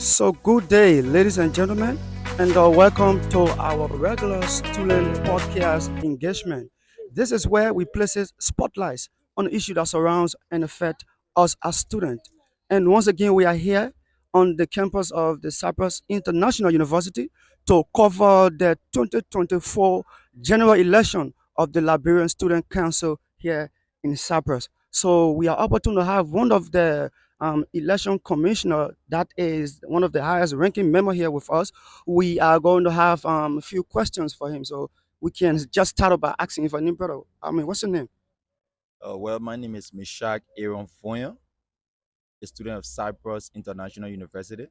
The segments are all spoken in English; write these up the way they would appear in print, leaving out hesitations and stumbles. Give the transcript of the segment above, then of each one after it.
So, good day, ladies and gentlemen, and welcome to our regular student podcast engagement. This is where we place spotlights on issue that surrounds and affect us as students. And once again, we are here on the campus of the Cyprus International University to cover the 2024 general election of the Liberian Student Council here in Cyprus. So we are opportune to have one of the election commissioner that is one of the highest ranking member here with us. We are going to have a few questions for him. So we can just start off by asking for name, brother. What's your name? My name is Mishak Aaron Foyan, a student of Cyprus International University.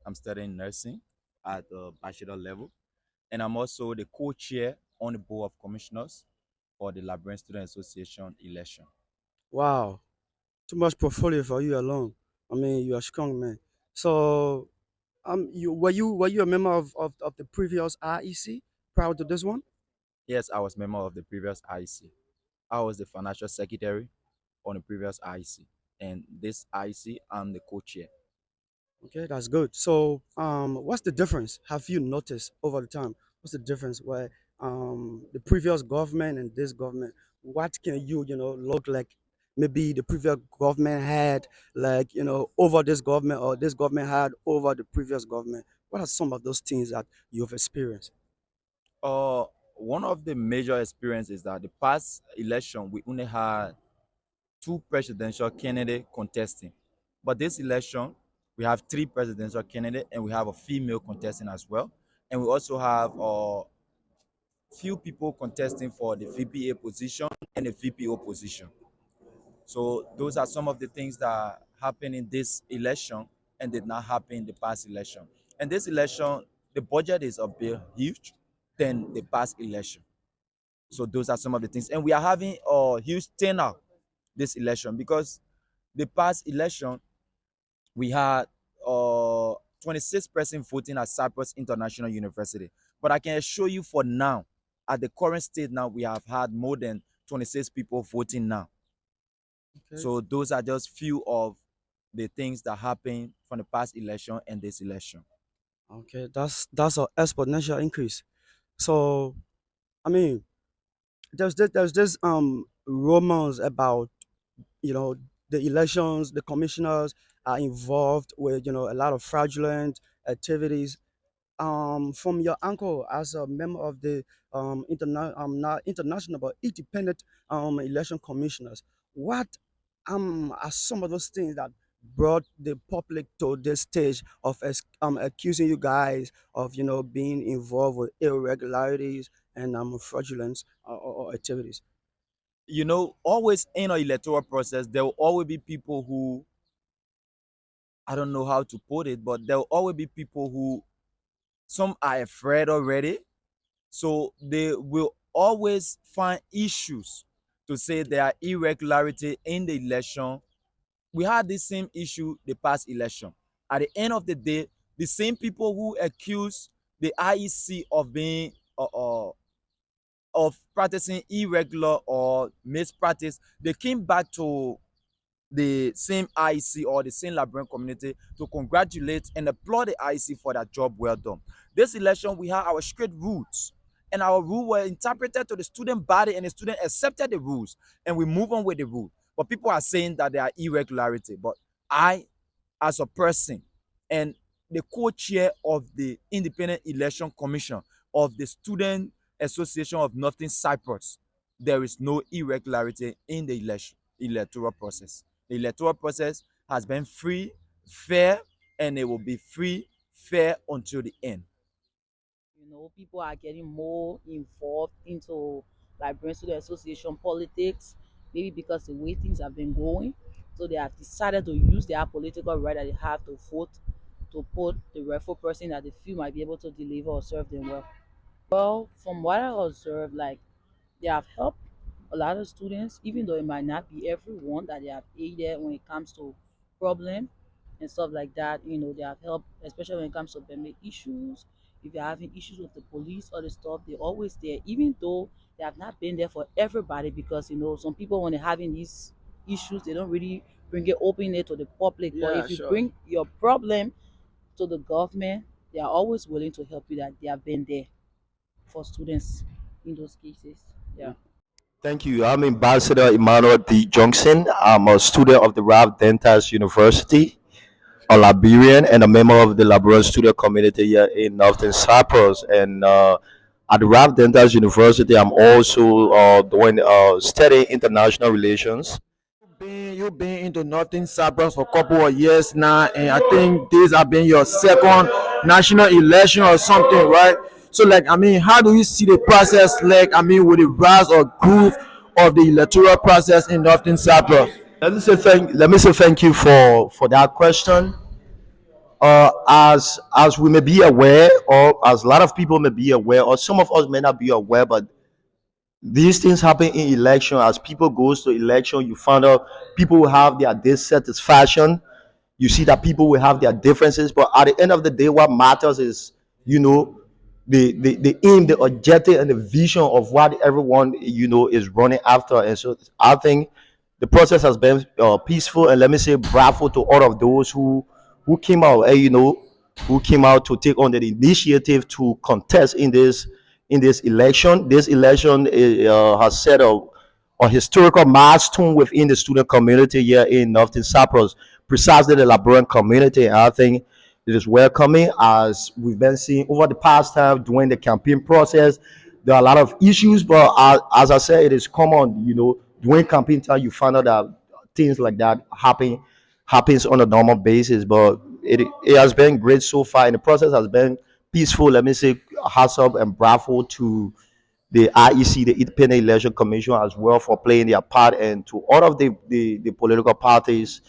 I'm studying nursing at the bachelor level, and I'm also the co-chair on the board of commissioners for the Liberian Student Association election. Wow, too much portfolio for you alone. You are strong, man. So, you a member of the previous REC prior to this one? Yes, I was member of the previous IEC. I was the financial secretary on the previous IEC, and this IEC, I'm the co-chair. Okay, that's good. So, what's the difference? Have you noticed over the time? What's the difference where the previous government and this government? What can you look like? Maybe the previous government had over this government, or this government had over the previous government. What are some of those things that you've experienced? Uh, One of the major experiences that the past election we only had two presidential candidates contesting. But this election, we have three presidential candidates and we have a female contesting as well. And we also have few people contesting for the VPA position and the VPO position. So those are some of the things that happened in this election and did not happen in the past election. And this election, the budget is a bit huge than the past election. So those are some of the things. And we are having a huge turnout this election because the past election we had 26 person voting at Cyprus International University. But I can assure you for now, at the current state now, we have had more than 26 people voting now. Okay, So those are just few of the things that happened from the past election and this election. okay, that's an exponential increase. So, I mean, there's this rumors about the elections, the commissioners are involved with a lot of fraudulent activities. From your uncle as a member of the not international but independent election commissioners, what are some of those things that brought the public to this stage of accusing you guys of being involved with irregularities and fraudulence or activities? Always in an electoral process, there will always be people who, I don't know how to put it, but there will always be people who, some are afraid already. So they will always find issues to say there are irregularity in the election. We had the same issue the past election. At the end of the day, the same people who accuse the IEC of being of practicing irregular or mispractice, they came back to the same IEC or the same Liberian community to congratulate and applaud the IEC for that job well done. This election, we have our strict rules, and our rules were interpreted to the student body, and the student accepted the rules, and we move on with the rule. But people are saying that there are irregularity. But I, as a person, and the co-chair of the Independent Election Commission of the Student Association of Northern Cyprus, there is no irregularity in the electoral process. The electoral process has been free, fair, and it will be free, fair until the end. People are getting more involved into like Brain Student Association politics, maybe because the way things have been going. So they have decided to use their political right that they have to vote to put the rightful person that they feel might be able to deliver or serve them well. Well, from what I observed, like they have helped a lot of students, even though it might not be everyone that they have aided when it comes to problem and stuff like that. They have helped, especially when it comes to permit issues. If you're having issues with the police or the stuff, they're always there, even though they have not been there for everybody because some people when they're having these issues, they don't really bring it open it to the public. But Yeah, if you sure. bring your problem to the government, they are always willing to help you. That they have been there for students in those cases. Yeah. Thank you. I'm Ambassador Emmanuel D. Johnson. I'm a student of the Ralph Dentas University, a Liberian, and a member of the Liberian student community here in Northern Cyprus. And at the Ralph Dentas University, I'm also doing studying international relations. You've been into Northern Cyprus for a couple of years now, and I think this have been your second national election or something, right? So, like, I mean, how do you see the process, like, I mean, with the rise or growth of the electoral process in Northern Cyprus? Let me say thank you for that question. As we may be aware, or as a lot of people may be aware, or some of us may not be aware, but these things happen in election. As people goes to election, you find out people will have their dissatisfaction. You see that people will have their differences, but at the end of the day, what matters is, you know, the aim, the objective, and the vision of what everyone, is running after. And so I think the process has been peaceful, and let me say bravo to all of those who came out, who came out to take on the initiative to contest in this election. This election has set a historical milestone within the student community here in Northern Cyprus, precisely the Liberian community. And I think it is welcoming, as we've been seeing over the past time during the campaign process. There are a lot of issues, but as I said, it is common, during campaign time, you find out that things like that happens on a normal basis. But it has been great so far, and the process has been peaceful. Let me say hats up and bravo to the IEC, the Independent Election Commission, as well, for playing their part, and to all of the political parties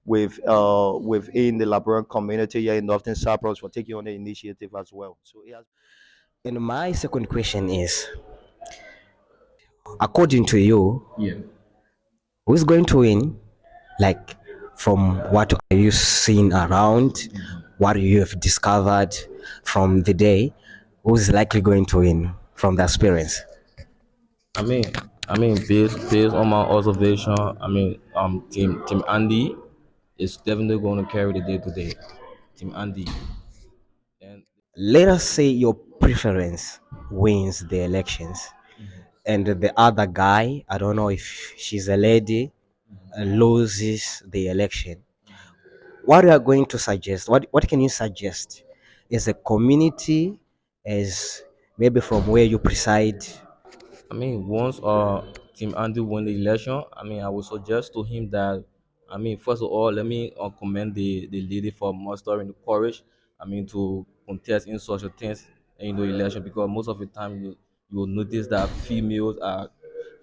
within the Liberian community here in Northern Cyprus for taking on the initiative as well. So it has. And my second question is, according to you, who's going to win? Like, from what are you seeing around, what you have discovered from the day, who's likely going to win from the experience? I mean, based on my observation, Team Andy is definitely going to carry the day today. Team Andy, and Let us say your preference wins the elections, and the other guy, I don't know if she's a lady, loses the election. What you are going to suggest? What can you suggest? As a community, as maybe from where you preside? once Team Andy win the election, I would suggest to him that, first of all, let me commend the lady for mustering the courage. To contest in such a things in the election, because most of the time you will notice that females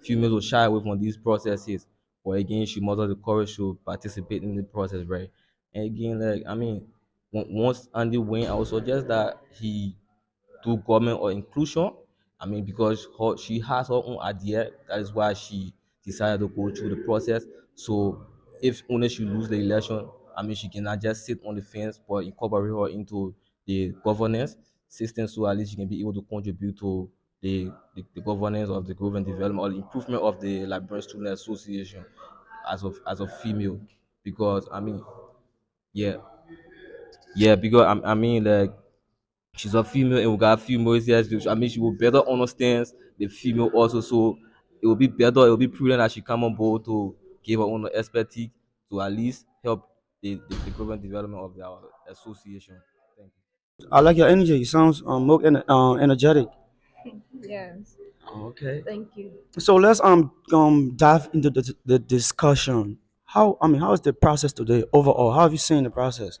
will shy away from these processes. But again, she mustered the courage to participate in the process, right? And again, like, once Andy win, I would suggest that he do government or inclusion. Because she has her own idea. That is why she decided to go through the process. So if only she lose the election, she cannot just sit on the fence, but incorporate her into the governance system, so at least she can be able to contribute to the governance of the growth and development, or the improvement of the Liberian Student Association as a female. Because yeah, because like, she's a female and we got females here. She will better understand the female also. So it will be prudent that she come on board to give her own expertise to at least help the growth and development of our association. Thank you. I like your energy. You sound more energetic. Yes, Okay. thank you. So let's dive into the discussion. How is the process today overall? How have you seen the process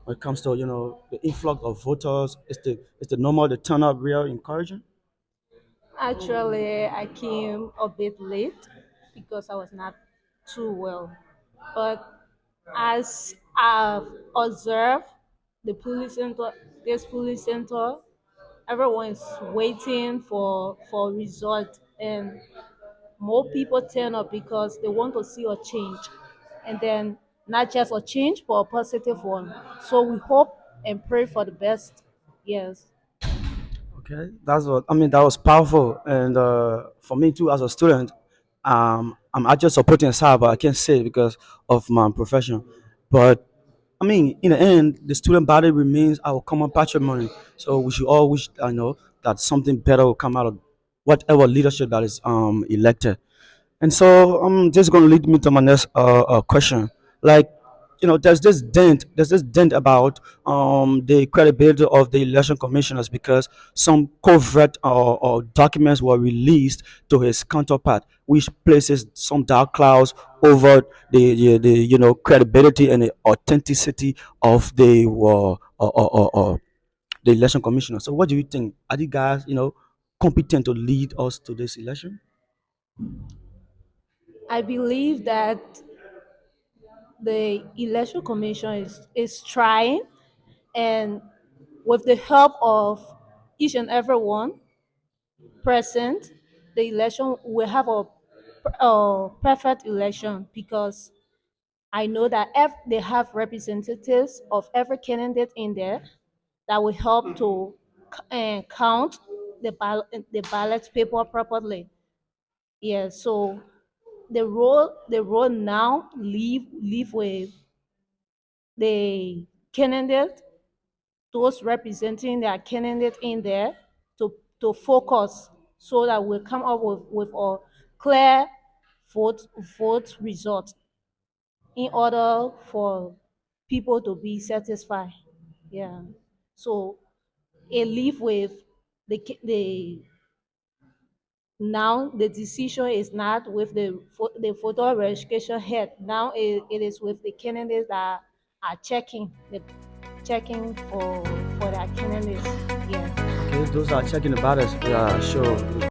when it comes to the influx of voters? Is the turnout real encouraging? Actually, I came a bit late because I was not too well. But as I've observed the police center, this police center, everyone's waiting for result, and more people turn up because they want to see a change, and then not just a change but a positive one. So we hope and pray for the best. Yes. Okay, that's what I mean. That was powerful, and for me too, as a student, I'm actually supporting SAR, but I can't say it because of my profession. But I mean, in the end, the student body remains our common patrimony. So we should all wish, I know, that something better will come out of whatever leadership that is elected. And so this is going to lead me to my next question. Like, there's this dent about the credibility of the election commissioners because some covert or documents were released to his counterpart, which places some dark clouds over the credibility and the authenticity of the election commissioner. So, what do you think? Are you guys competent to lead us to this election? I believe that the election commission is trying, and with the help of each and every one present, the election will have a perfect election, because I know that they have representatives of every candidate in there that will help to count the ballot paper properly. Yeah, so the role now leave with the candidate, those representing their candidate in there, to focus, so that we'll come up with a clear vote vote result, in order for people to be satisfied. Yeah. So it leave with the now the decision is not with the photo registration head. Now it is with the candidates that are checking for their candidates. Yeah. Okay, those are checking the ballots. Yeah, sure.